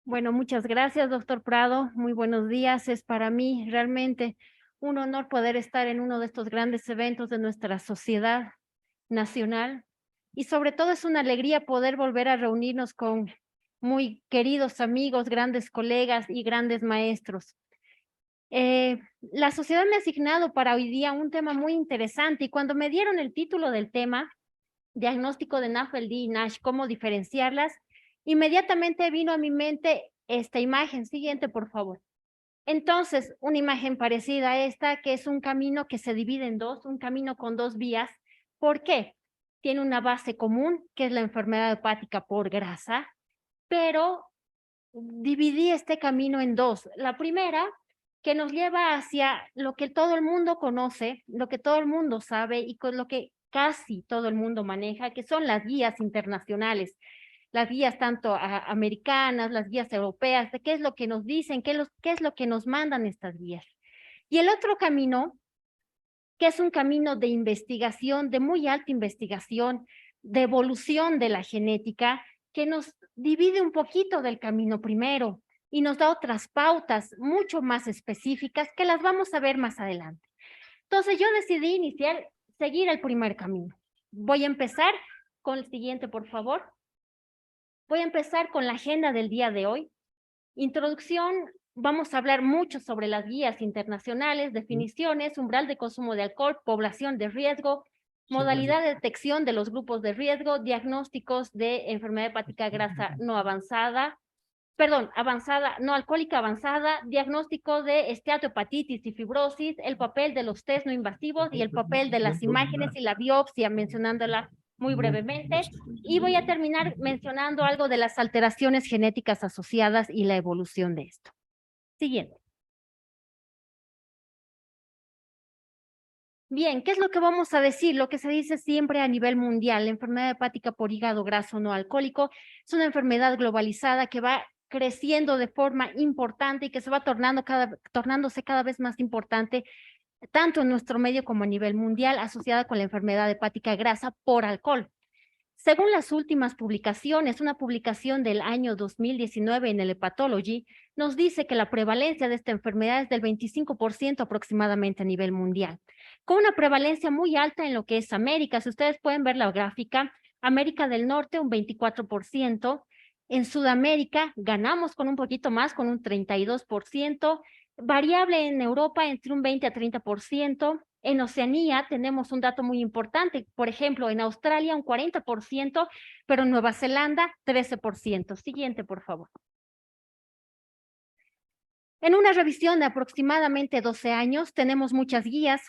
Bueno, muchas gracias, doctor Prado. Muy buenos días. Es para mí realmente un honor poder estar en uno de estos grandes eventos de nuestra sociedad nacional y sobre todo es una alegría poder volver a reunirnos con muy queridos amigos, grandes colegas y grandes maestros. La sociedad me ha asignado para hoy día un tema muy interesante y cuando me dieron el título del tema, diagnóstico de NAFLD y NASH, cómo diferenciarlas, inmediatamente vino a mi mente esta imagen. Siguiente, por favor. Entonces, una imagen parecida a esta, que es un camino que se divide en dos, un camino con dos vías. ¿Por qué? Tiene una base común, que es la enfermedad hepática por grasa, pero dividí este camino en dos. La primera, que nos lleva hacia lo que todo el mundo conoce, lo que todo el mundo sabe y con lo que casi todo el mundo maneja, que son las guías internacionales, las guías tanto americanas, las guías europeas, de qué es lo que nos dicen, qué es lo que nos mandan estas guías. Y el otro camino, que es un camino de investigación, de muy alta investigación, de evolución de la genética, que nos divide un poquito del camino primero y nos da otras pautas mucho más específicas que las vamos a ver más adelante. Entonces yo decidí seguir el primer camino. Voy a empezar con el siguiente, por favor. Voy a empezar con la agenda del día de hoy. Introducción, vamos a hablar mucho sobre las guías internacionales, definiciones, umbral de consumo de alcohol, población de riesgo, modalidad de detección de los grupos de riesgo, diagnósticos de enfermedad hepática grasa no avanzada, avanzada, no alcohólica avanzada, diagnóstico de esteatohepatitis y fibrosis, el papel de los test no invasivos y el papel de las imágenes y la biopsia, mencionándola muy brevemente. Y voy a terminar mencionando algo de las alteraciones genéticas asociadas y la evolución de esto. Siguiente. Bien, ¿qué es lo que vamos a decir? Lo que se dice siempre a nivel mundial, la enfermedad hepática por hígado graso no alcohólico es una enfermedad globalizada que va creciendo de forma importante y que se va tornándose cada vez más importante, tanto en nuestro medio como a nivel mundial, asociada con la enfermedad hepática grasa por alcohol. Según las últimas publicaciones, una publicación del año 2019 en el Hepatology nos dice que la prevalencia de esta enfermedad es del 25% aproximadamente a nivel mundial, con una prevalencia muy alta en lo que es América. Si ustedes pueden ver la gráfica, América del Norte un 24%, en Sudamérica ganamos con un poquito más, con un 32%, variable en Europa entre un 20 a 30%. En Oceanía tenemos un dato muy importante, por ejemplo, en Australia un 40%, pero en Nueva Zelanda 13%. Siguiente, por favor. En una revisión de aproximadamente 12 años tenemos muchas guías.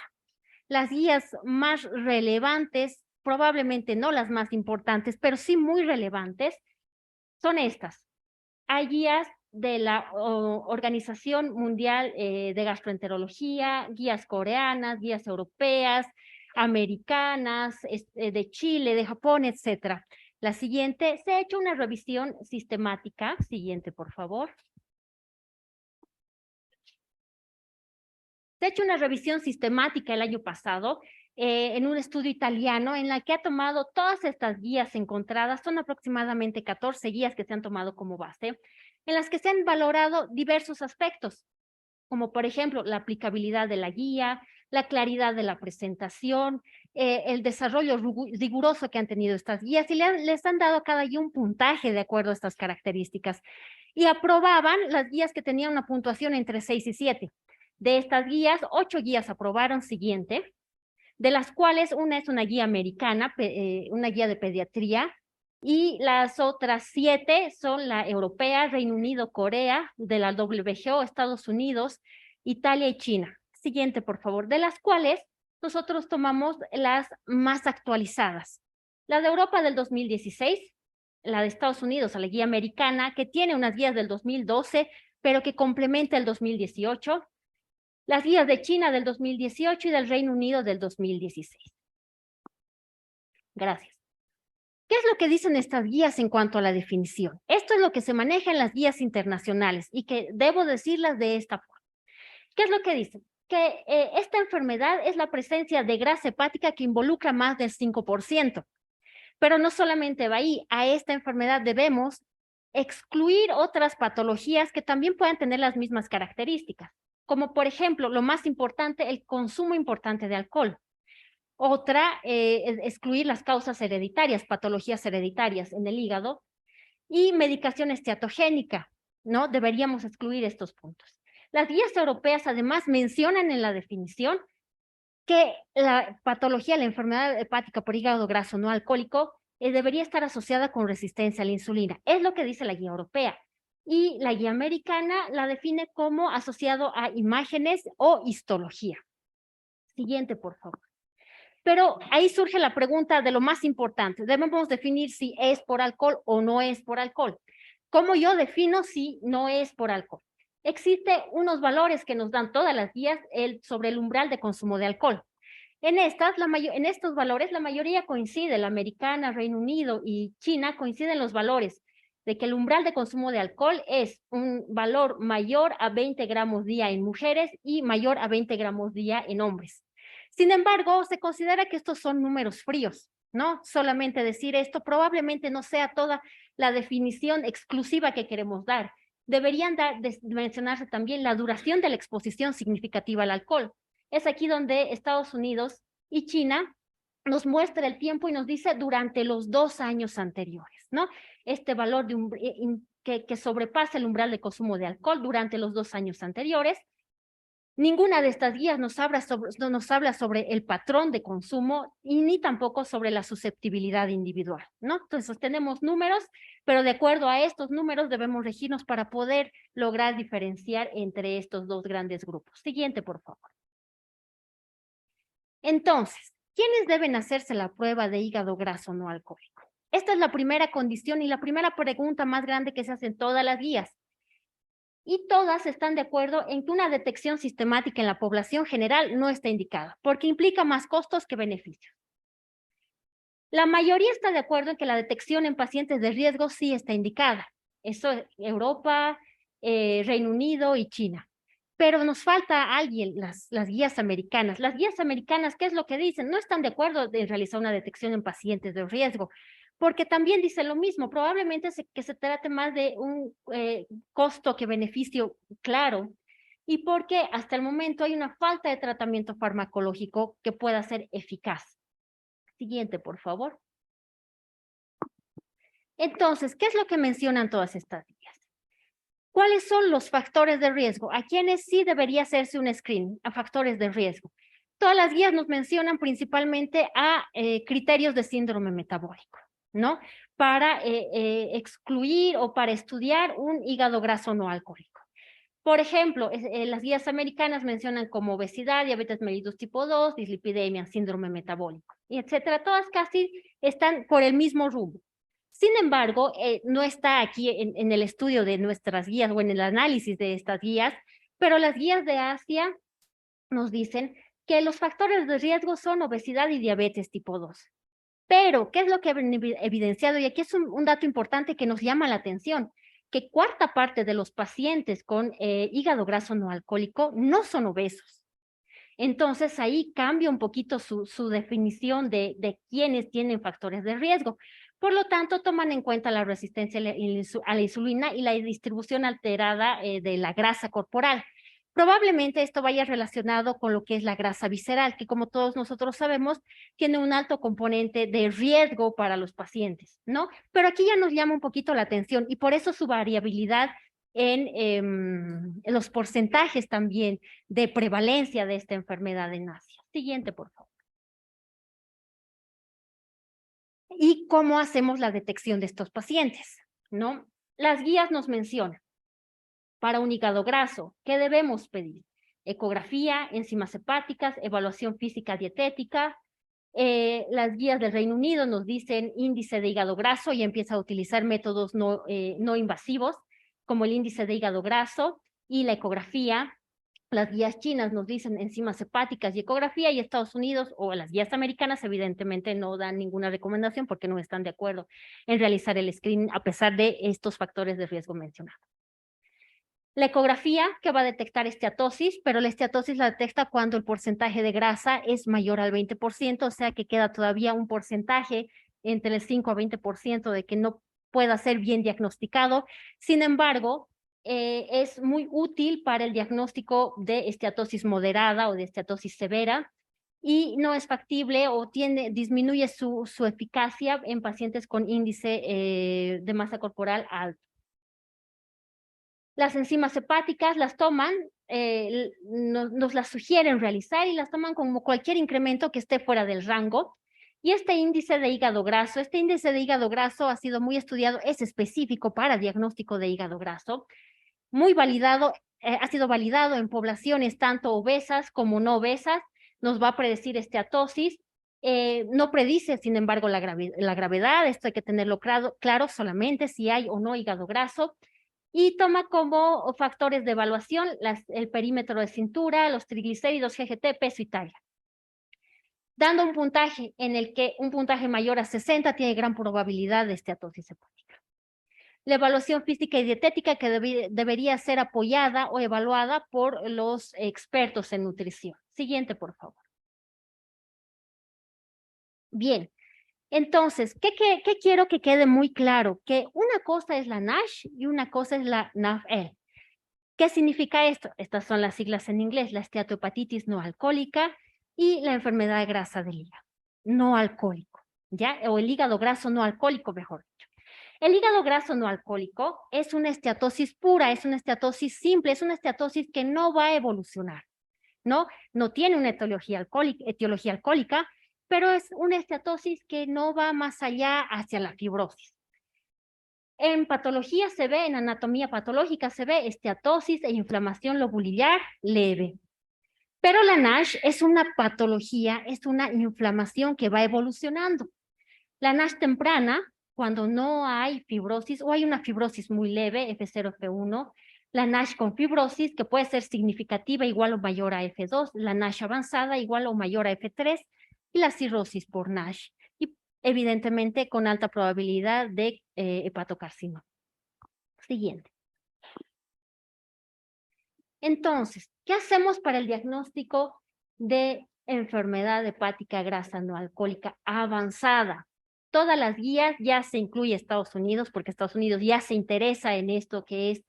Las guías más relevantes, probablemente no las más importantes, pero sí muy relevantes, son estas. Hay guías de la Organización Mundial de Gastroenterología, guías coreanas, guías europeas, americanas, de Chile, de Japón, etcétera. La siguiente, se ha hecho una revisión sistemática. Siguiente, por favor. Se ha hecho una revisión sistemática el año pasado en un estudio italiano en la que ha tomado todas estas guías encontradas, son aproximadamente 14 guías que se han tomado como base, en las que se han valorado diversos aspectos, como por ejemplo la aplicabilidad de la guía, la claridad de la presentación, el desarrollo riguroso que han tenido estas guías y les han dado a cada guía un puntaje de acuerdo a estas características. Y aprobaban las guías que tenían una puntuación entre 6 y 7. De estas guías, 8 guías aprobaron. Siguiente, de las cuales una es una guía americana, una guía de pediatría, y las otras 7 son la europea, Reino Unido, Corea, de la WHO, Estados Unidos, Italia y China. Siguiente, por favor, de las cuales nosotros tomamos las más actualizadas. La de Europa del 2016, la de Estados Unidos, la guía americana, que tiene unas guías del 2012, pero que complementa el 2018, las guías de China del 2018 y del Reino Unido del 2016. Gracias. ¿Qué es lo que dicen estas guías en cuanto a la definición? Esto es lo que se maneja en las guías internacionales y que debo decirlas de esta forma. ¿Qué es lo que dicen? Que esta enfermedad es la presencia de grasa hepática que involucra más del 5%. Pero no solamente va ahí, a esta enfermedad debemos excluir otras patologías que también puedan tener las mismas características, como por ejemplo, lo más importante, el consumo importante de alcohol. Otra, excluir las causas hereditarias, patologías hereditarias en el hígado y medicación esteatogénica, ¿no? Deberíamos excluir estos puntos. Las guías europeas además mencionan en la definición que la patología, la enfermedad hepática por hígado graso no alcohólico, debería estar asociada con resistencia a la insulina. Es lo que dice la guía europea. Y la guía americana la define como asociado a imágenes o histología. Siguiente, por favor. Pero ahí surge la pregunta de lo más importante. Debemos definir si es por alcohol o no es por alcohol. ¿Cómo yo defino si no es por alcohol? Existen unos valores que nos dan todas las guías sobre el umbral de consumo de alcohol. En estos valores la mayoría coincide, la americana, Reino Unido y China coinciden los valores de que el umbral de consumo de alcohol es un valor mayor a 20 gramos día en mujeres y mayor a 20 gramos día en hombres. Sin embargo, se considera que estos son números fríos, ¿no? Solamente decir esto probablemente no sea toda la definición exclusiva que queremos dar. Deberían mencionarse también la duración de la exposición significativa al alcohol. Es aquí donde Estados Unidos y China nos muestra el tiempo y nos dice durante los 2 años anteriores, ¿no? Este valor que sobrepasa el umbral de consumo de alcohol durante los 2 años anteriores. Ninguna de estas guías nos habla sobre el patrón de consumo y ni tampoco sobre la susceptibilidad individual, ¿no? Entonces tenemos números, pero de acuerdo a estos números debemos regirnos para poder lograr diferenciar entre estos dos grandes grupos. Siguiente, por favor. Entonces, ¿quiénes deben hacerse la prueba de hígado graso no alcohólico? Esta es la primera condición y la primera pregunta más grande que se hace en todas las guías. Y todas están de acuerdo en que una detección sistemática en la población general no está indicada, porque implica más costos que beneficios. La mayoría está de acuerdo en que la detección en pacientes de riesgo sí está indicada. Eso es Europa, Reino Unido y China. Pero nos falta alguien, las guías americanas. Las guías americanas, ¿qué es lo que dicen? No están de acuerdo en realizar una detección en pacientes de riesgo, porque también dicen lo mismo, probablemente que se trate más de un costo que beneficio claro, y porque hasta el momento hay una falta de tratamiento farmacológico que pueda ser eficaz. Siguiente, por favor. Entonces, ¿qué es lo que mencionan todas estas guías? ¿Cuáles son los factores de riesgo? ¿A quiénes sí debería hacerse un screening? A factores de riesgo. Todas las guías nos mencionan principalmente a criterios de síndrome metabólico, ¿no? Para excluir o para estudiar un hígado graso no alcohólico. Por ejemplo, las guías americanas mencionan como obesidad, diabetes mellitus tipo 2, dislipidemia, síndrome metabólico, y etcétera. Todas casi están por el mismo rumbo. Sin embargo, no está aquí en el estudio de nuestras guías o en el análisis de estas guías, pero las guías de Asia nos dicen que los factores de riesgo son obesidad y diabetes tipo 2. Pero, ¿qué es lo que han evidenciado? Y aquí es un dato importante que nos llama la atención, que cuarta parte de los pacientes con hígado graso no alcohólico no son obesos. Entonces ahí cambia un poquito su definición de quiénes tienen factores de riesgo. Por lo tanto, toman en cuenta la resistencia a la insulina y la distribución alterada de la grasa corporal. Probablemente esto vaya relacionado con lo que es la grasa visceral, que como todos nosotros sabemos, tiene un alto componente de riesgo para los pacientes, ¿no? Pero aquí ya nos llama un poquito la atención y por eso su variabilidad en los porcentajes también de prevalencia de esta enfermedad en Asia. Siguiente, por favor. ¿Y cómo hacemos la detección de estos pacientes? ¿No? Las guías nos mencionan, para un hígado graso, ¿qué debemos pedir? Ecografía, enzimas hepáticas, evaluación física dietética. Las guías del Reino Unido nos dicen índice de hígado graso y empieza a utilizar métodos no invasivos, como el índice de hígado graso y la ecografía. Las guías chinas nos dicen enzimas hepáticas y ecografía, y Estados Unidos o las guías americanas evidentemente no dan ninguna recomendación porque no están de acuerdo en realizar el screening a pesar de estos factores de riesgo mencionados. La ecografía que va a detectar esteatosis, pero la esteatosis la detecta cuando el porcentaje de grasa es mayor al 20%, o sea que queda todavía un porcentaje entre el 5 a 20% de que no pueda ser bien diagnosticado. Sin embargo, es muy útil para el diagnóstico de esteatosis moderada o de esteatosis severa, y no es factible o disminuye su eficacia en pacientes con índice de masa corporal alto. Las enzimas hepáticas las toman, nos las sugieren realizar y las toman como cualquier incremento que esté fuera del rango. Y este índice de hígado graso ha sido muy estudiado, es específico para diagnóstico de hígado graso, muy validado, ha sido validado en poblaciones tanto obesas como no obesas, nos va a predecir esteatosis, no predice, sin embargo, la gravedad, esto hay que tenerlo claro solamente si hay o no hígado graso, y toma como factores de evaluación el perímetro de cintura, los triglicéridos, GGT, peso y talla. Dando un puntaje en el que un puntaje mayor a 60 tiene gran probabilidad de esteatosis hepática. La evaluación física y dietética que debería ser apoyada o evaluada por los expertos en nutrición. Siguiente, por favor. Bien, entonces, ¿qué quiero que quede muy claro? Que una cosa es la NASH y una cosa es la NAFL. ¿Qué significa esto? Estas son las siglas en inglés, la esteatohepatitis no alcohólica y la enfermedad de grasa del hígado no alcohólico, ¿ya? O el hígado graso no alcohólico, mejor dicho. El hígado graso no alcohólico es una esteatosis pura, es una esteatosis simple, es una esteatosis que no va a evolucionar, ¿no? No tiene una etiología alcohólica, pero es una esteatosis que no va más allá hacia la fibrosis. En patología se ve, en anatomía patológica se ve esteatosis e inflamación lobular leve. Pero la NASH es una patología, es una inflamación que va evolucionando. La NASH temprana, cuando no hay fibrosis o hay una fibrosis muy leve, F0, F1, la NASH con fibrosis que puede ser significativa igual o mayor a F2, la NASH avanzada igual o mayor a F3 y la cirrosis por NASH. Y evidentemente con alta probabilidad de hepatocarcinoma. Siguiente. Entonces, ¿qué hacemos para el diagnóstico de enfermedad hepática grasa no alcohólica avanzada? Todas las guías ya se incluye Estados Unidos, porque Estados Unidos ya se interesa en esto que es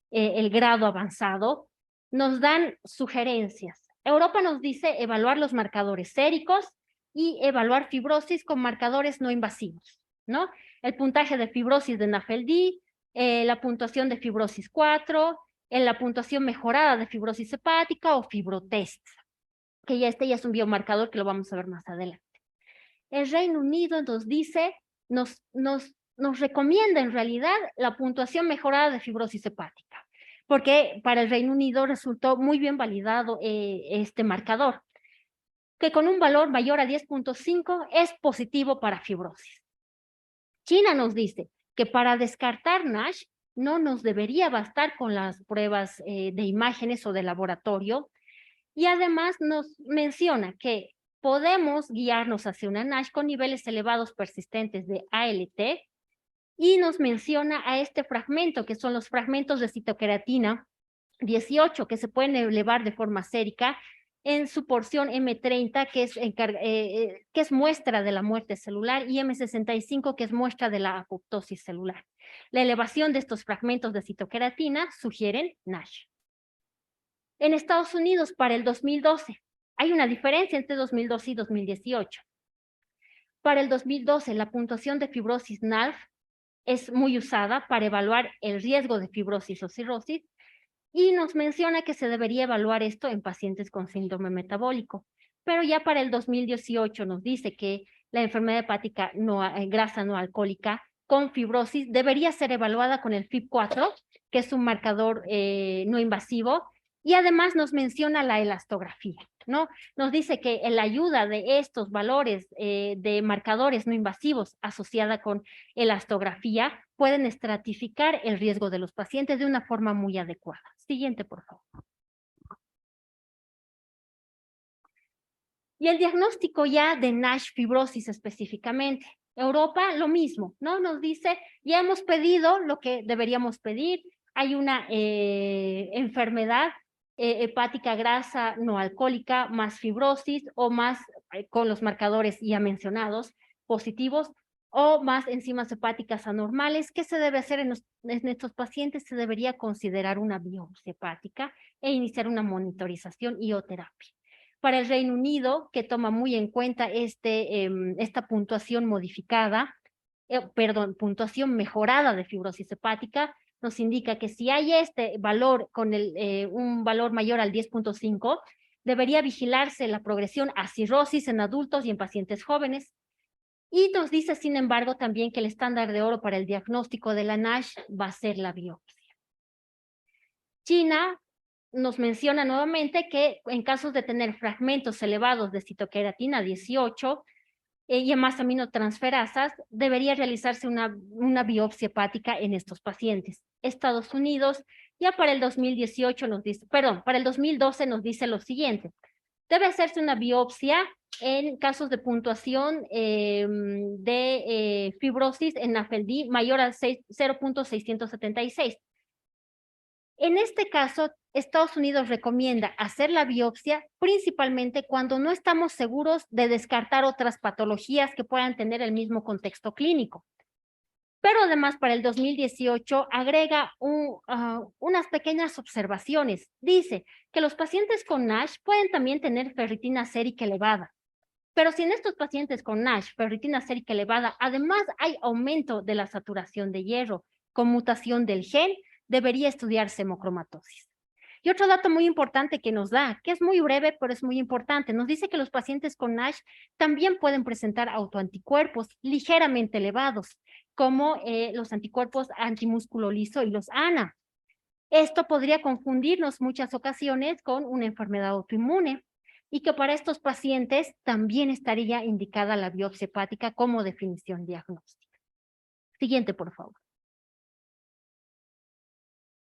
el grado avanzado. Nos dan sugerencias. Europa nos dice evaluar los marcadores séricos y evaluar fibrosis con marcadores no invasivos, ¿no? El puntaje de fibrosis de NAFLD, la puntuación de fibrosis 4, en la puntuación mejorada de fibrosis hepática o fibrotest, que ya ya es un biomarcador que lo vamos a ver más adelante. El Reino Unido nos dice, nos recomienda en realidad la puntuación mejorada de fibrosis hepática, porque para el Reino Unido resultó muy bien validado este marcador, que con un valor mayor a 10.5 es positivo para fibrosis. China nos dice que para descartar NASH no nos debería bastar con las pruebas de imágenes o de laboratorio, y además nos menciona que podemos guiarnos hacia una NASH con niveles elevados persistentes de ALT, y nos menciona a este fragmento, que son los fragmentos de citoqueratina 18, que se pueden elevar de forma sérica en su porción M30, que es muestra de la muerte celular, y M65, que es muestra de la apoptosis celular. La elevación de estos fragmentos de citoqueratina sugieren NASH. En Estados Unidos, para el 2012, hay una diferencia entre 2012 y 2018. Para el 2012, la puntuación de fibrosis NALF es muy usada para evaluar el riesgo de fibrosis o cirrosis, y nos menciona que se debería evaluar esto en pacientes con síndrome metabólico. Pero ya para el 2018 nos dice que la enfermedad hepática grasa no alcohólica con fibrosis debería ser evaluada con el FIB4, que es un marcador no invasivo, y además nos menciona la elastografía, ¿no? Nos dice que la ayuda de estos valores de marcadores no invasivos asociada con elastografía pueden estratificar el riesgo de los pacientes de una forma muy adecuada. Siguiente, por favor. Y el diagnóstico ya de NASH fibrosis específicamente. Europa, lo mismo, ¿no? Nos dice, ya hemos pedido lo que deberíamos pedir, hay una enfermedad hepática grasa no alcohólica más fibrosis o más con los marcadores ya mencionados positivos, o más enzimas hepáticas anormales. ¿Qué se debe hacer en estos pacientes? Se debería considerar una biopsia hepática e iniciar una monitorización y o terapia. Para el Reino Unido, que toma muy en cuenta esta puntuación modificada, puntuación mejorada de fibrosis hepática, nos indica que si hay este valor con un valor mayor al 10.5, debería vigilarse la progresión a cirrosis en adultos y en pacientes jóvenes. Y nos dice, sin embargo, también que el estándar de oro para el diagnóstico de la NASH va a ser la biopsia. China nos menciona nuevamente que en casos de tener fragmentos elevados de citoqueratina 18 y más aminotransferasas, debería realizarse una biopsia hepática en estos pacientes. Estados Unidos ya para el 2018 nos dice, perdón, para el 2012 nos dice lo siguiente: debe hacerse una biopsia en casos de puntuación de fibrosis en NAFLD mayor a 0.676. En este caso, Estados Unidos recomienda hacer la biopsia principalmente cuando no estamos seguros de descartar otras patologías que puedan tener el mismo contexto clínico. Pero además para el 2018 agrega unas pequeñas observaciones. Dice que los pacientes con NASH pueden también tener ferritina sérica elevada. Pero si en estos pacientes con NASH, ferritina sérica elevada, además hay aumento de la saturación de hierro con mutación del gen, debería estudiarse hemocromatosis. Y otro dato muy importante que nos da, que es muy breve, pero es muy importante, nos dice que los pacientes con NASH también pueden presentar autoanticuerpos ligeramente elevados, como los anticuerpos antimúsculo liso y los ANA. Esto podría confundirnos muchas ocasiones con una enfermedad autoinmune y que para estos pacientes también estaría indicada la biopsia hepática como definición diagnóstica. Siguiente, por favor.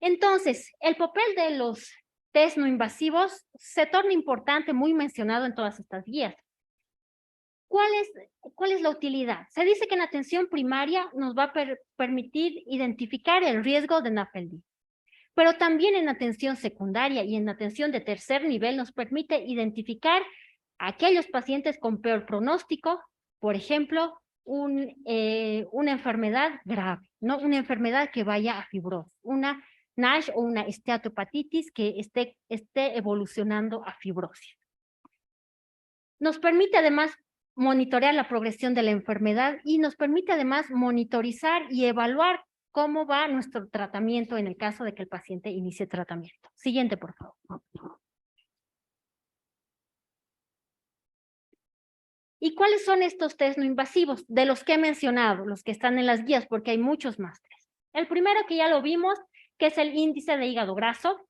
Entonces, el papel de los test no invasivos se torna importante, muy mencionado en todas estas guías. ¿Cuál es la utilidad? Se dice que en atención primaria nos va a permitir identificar el riesgo de NAFLD, pero también en atención secundaria y en atención de tercer nivel nos permite identificar a aquellos pacientes con peor pronóstico, por ejemplo, una enfermedad grave, ¿no? Una enfermedad que vaya a fibrosis, una NASH o una esteatohepatitis que esté evolucionando a fibrosis. Nos permite además monitorear la progresión de la enfermedad y nos permite además monitorizar y evaluar cómo va nuestro tratamiento en el caso de que el paciente inicie tratamiento. Siguiente, por favor. ¿Y cuáles son estos test no invasivos? De los que he mencionado, los que están en las guías, porque hay muchos más. El primero que ya lo vimos, que es el índice de hígado graso,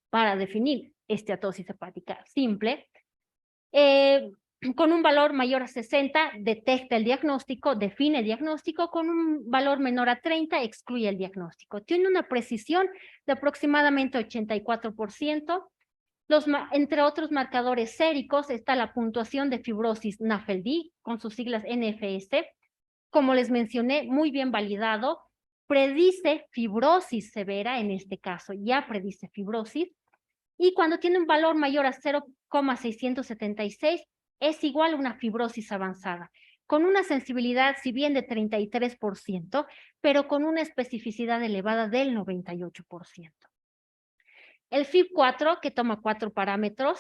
para definir esteatosis hepática simple. Con un valor mayor a 60, detecta el diagnóstico, define el diagnóstico, con un valor menor a 30, excluye el diagnóstico. Tiene una precisión de aproximadamente 84%. Entre otros marcadores séricos está la puntuación de fibrosis NAFLD, con sus siglas NFS. Como les mencioné, muy bien validado. Predice fibrosis severa, en este caso ya predice fibrosis. Y cuando tiene un valor mayor a 0,676, es igual a una fibrosis avanzada, con una sensibilidad, si bien de 33%, pero con una especificidad elevada del 98%. El FIB4, que toma 4 parámetros,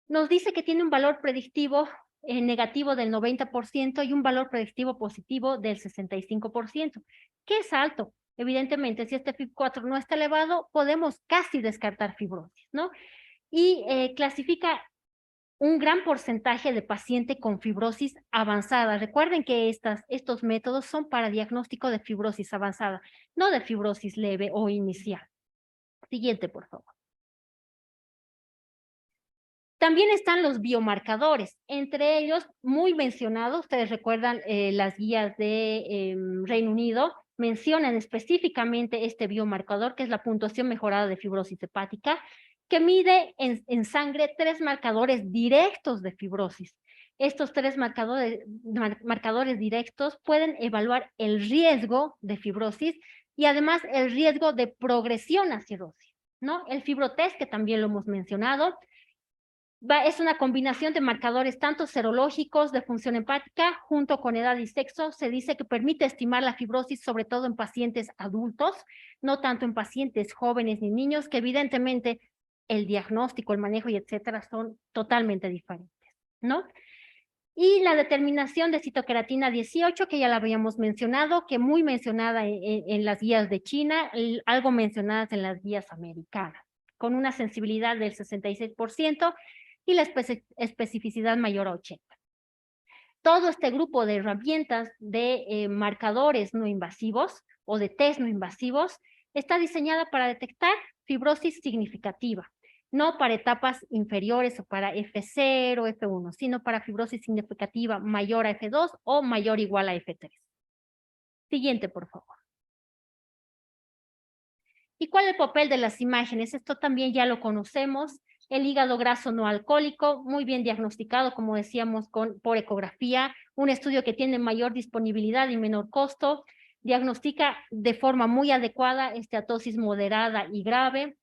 nos dice que tiene un valor predictivo negativo del 90% y un valor predictivo positivo del 65%, que es alto. Evidentemente, si este FIB4 no está elevado, podemos casi descartar fibrosis, ¿no? Y clasifica un gran porcentaje de paciente con fibrosis avanzada. Recuerden que estos métodos son para diagnóstico de fibrosis avanzada, no de fibrosis leve o inicial. Siguiente, por favor. También están los biomarcadores, entre ellos, muy mencionados, ustedes recuerdan las guías de Reino Unido, mencionan específicamente este biomarcador, que es la puntuación mejorada de fibrosis hepática, que mide en sangre 3 marcadores directos de fibrosis. Estos 3 marcadores directos pueden evaluar el riesgo de fibrosis y además el riesgo de progresión a cirrosis, ¿no? El fibrotest, que también lo hemos mencionado, Es una combinación de marcadores tanto serológicos de función hepática junto con edad y sexo. Se dice que permite estimar la fibrosis, sobre todo en pacientes adultos, no tanto en pacientes jóvenes ni niños, que evidentemente el diagnóstico, el manejo y etcétera son totalmente diferentes, ¿no? Y la determinación de citoqueratina 18, que ya la habíamos mencionado, que muy mencionada en las guías de China, algo mencionadas en las guías americanas, con una sensibilidad del 66% y la especificidad mayor a 80. Todo este grupo de herramientas de marcadores no invasivos o de test no invasivos está diseñada para detectar fibrosis significativa, no para etapas inferiores o para F0, F1, sino para fibrosis significativa mayor a F2 o mayor o igual a F3. Siguiente, por favor. ¿Y cuál es el papel de las imágenes? Esto también ya lo conocemos. El hígado graso no alcohólico, muy bien diagnosticado, como decíamos, por ecografía, un estudio que tiene mayor disponibilidad y menor costo, diagnostica de forma muy adecuada esteatosis moderada y grave.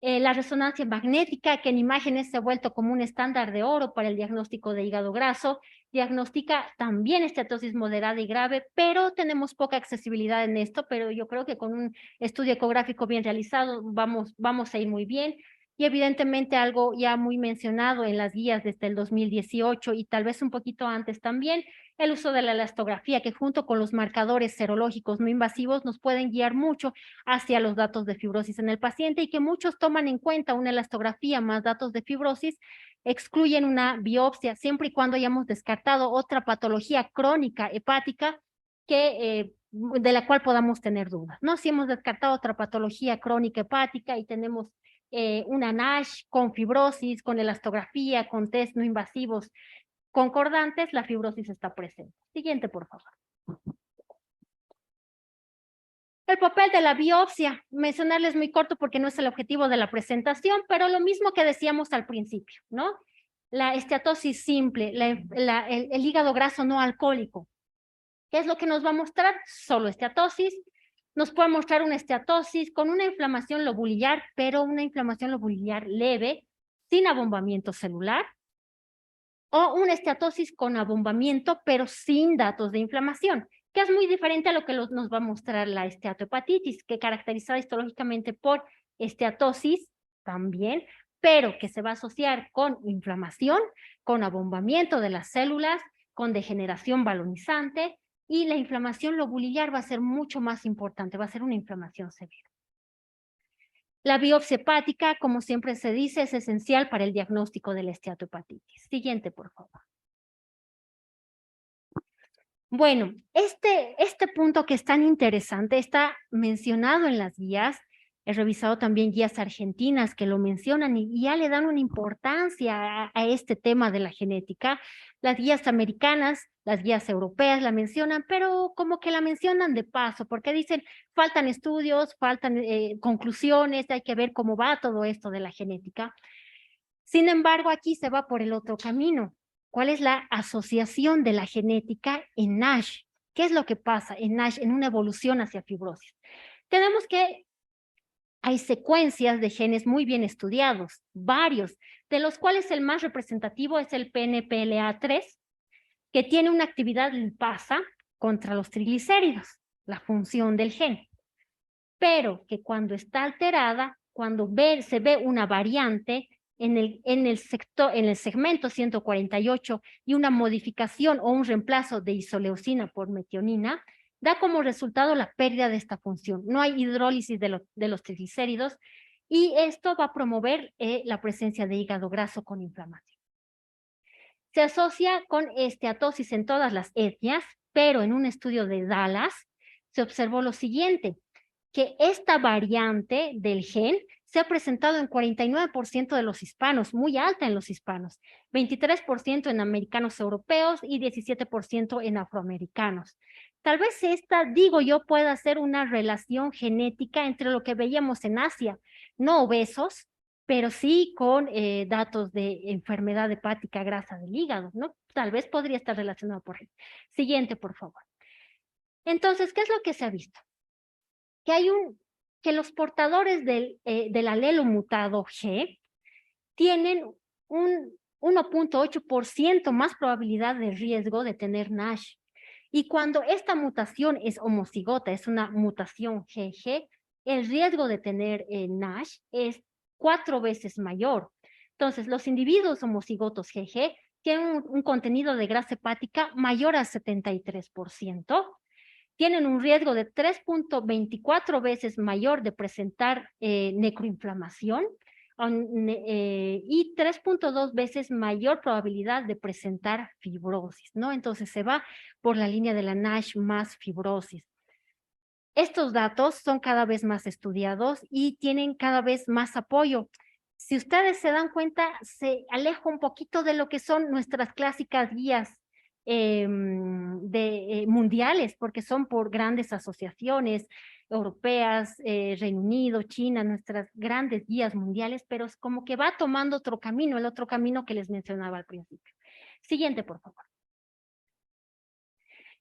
La resonancia magnética, que en imágenes se ha vuelto como un estándar de oro para el diagnóstico de hígado graso, diagnostica también esteatosis moderada y grave, pero tenemos poca accesibilidad en esto, pero yo creo que con un estudio ecográfico bien realizado vamos a ir muy bien. Y evidentemente algo ya muy mencionado en las guías desde el 2018 y tal vez un poquito antes también, el uso de la elastografía, que junto con los marcadores serológicos no invasivos nos pueden guiar mucho hacia los datos de fibrosis en el paciente y que muchos toman en cuenta una elastografía más datos de fibrosis, excluyen una biopsia siempre y cuando hayamos descartado otra patología crónica hepática de la cual podamos tener dudas, ¿no? Si hemos descartado otra patología crónica hepática y tenemos una NASH con fibrosis, con elastografía, con test no invasivos concordantes, la fibrosis está presente. Siguiente, por favor. El papel de la biopsia, mencionarles muy corto porque no es el objetivo de la presentación, pero lo mismo que decíamos al principio, ¿no? La esteatosis simple, el hígado graso no alcohólico. ¿Qué es lo que nos va a mostrar? Solo esteatosis. Nos puede mostrar una esteatosis con una inflamación lobulillar, pero una inflamación lobulillar leve, sin abombamiento celular, o una esteatosis con abombamiento, pero sin datos de inflamación, que es muy diferente a lo que nos va a mostrar la esteatohepatitis, que caracterizada histológicamente por esteatosis también, pero que se va a asociar con inflamación, con abombamiento de las células, con degeneración balonizante, y la inflamación lobulillar va a ser mucho más importante, va a ser una inflamación severa. La biopsia hepática, como siempre se dice, es esencial para el diagnóstico de la esteatohepatitis. Siguiente, por favor. Bueno, este punto que es tan interesante está mencionado en las guías. He revisado también guías argentinas que lo mencionan y ya le dan una importancia a este tema de la genética. Las guías americanas, las guías europeas la mencionan, pero como que la mencionan de paso, porque dicen, faltan estudios, faltan conclusiones, hay que ver cómo va todo esto de la genética. Sin embargo, aquí se va por el otro camino. ¿Cuál es la asociación de la genética en NASH? ¿Qué es lo que pasa en NASH en una evolución hacia fibrosis? Tenemos que hay secuencias de genes muy bien estudiados, varios, de los cuales el más representativo es el PNPLA3, que tiene una actividad lipasa contra los triglicéridos, la función del gen, pero que cuando está alterada, cuando se ve una variante en el segmento 148 y una modificación o un reemplazo de isoleucina por metionina, da como resultado la pérdida de esta función. No hay hidrólisis de los triglicéridos y esto va a promover la presencia de hígado graso con inflamación. Se asocia con esteatosis en todas las etnias, pero en un estudio de Dallas se observó lo siguiente, que esta variante del gen se ha presentado en 49% de los hispanos, muy alta en los hispanos, 23% en americanos europeos y 17% en afroamericanos. Tal vez esta, digo yo, pueda ser una relación genética entre lo que veíamos en Asia, no obesos, pero sí con datos de enfermedad hepática grasa del hígado, ¿no? Tal vez podría estar relacionado por él. Siguiente, por favor. Entonces, ¿qué es lo que se ha visto? Que los portadores del alelo mutado G tienen un 1.8% más probabilidad de riesgo de tener NASH. Y cuando esta mutación es homocigota, es una mutación GG, el riesgo de tener NASH es 4 veces mayor. Entonces, los individuos homocigotos GG tienen un contenido de grasa hepática mayor al 73%, tienen un riesgo de 3.24 veces mayor de presentar necroinflamación y 3.2 veces mayor probabilidad de presentar fibrosis, ¿no? Entonces se va por la línea de la NASH más fibrosis. Estos datos son cada vez más estudiados y tienen cada vez más apoyo. Si ustedes se dan cuenta, se aleja un poquito de lo que son nuestras clásicas guías mundiales, porque son por grandes asociaciones europeas, Reino Unido, China, nuestras grandes guías mundiales, pero es como que va tomando otro camino, el otro camino que les mencionaba al principio. Siguiente, por favor.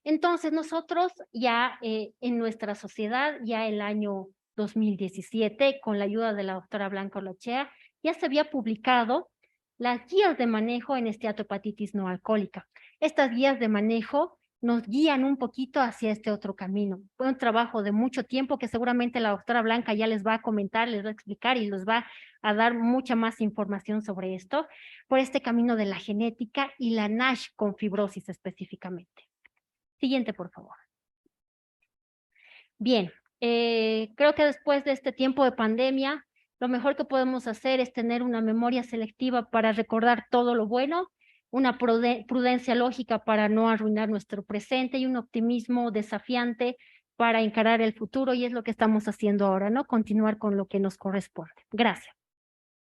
Entonces nosotros ya en nuestra sociedad, ya el año 2017, con la ayuda de la doctora Blanca Olachea, ya se había publicado las guías de manejo en esteatohepatitis no alcohólica. Estas guías de manejo nos guían un poquito hacia este otro camino. Fue un trabajo de mucho tiempo que seguramente la doctora Blanca ya les va a comentar, les va a explicar y les va a dar mucha más información sobre esto, por este camino de la genética y la NASH con fibrosis específicamente. Siguiente, por favor. Bien, creo que después de este tiempo de pandemia, lo mejor que podemos hacer es tener una memoria selectiva para recordar todo lo bueno, una prudencia lógica para no arruinar nuestro presente y un optimismo desafiante para encarar el futuro, y es lo que estamos haciendo ahora, ¿no? Continuar con lo que nos corresponde. Gracias.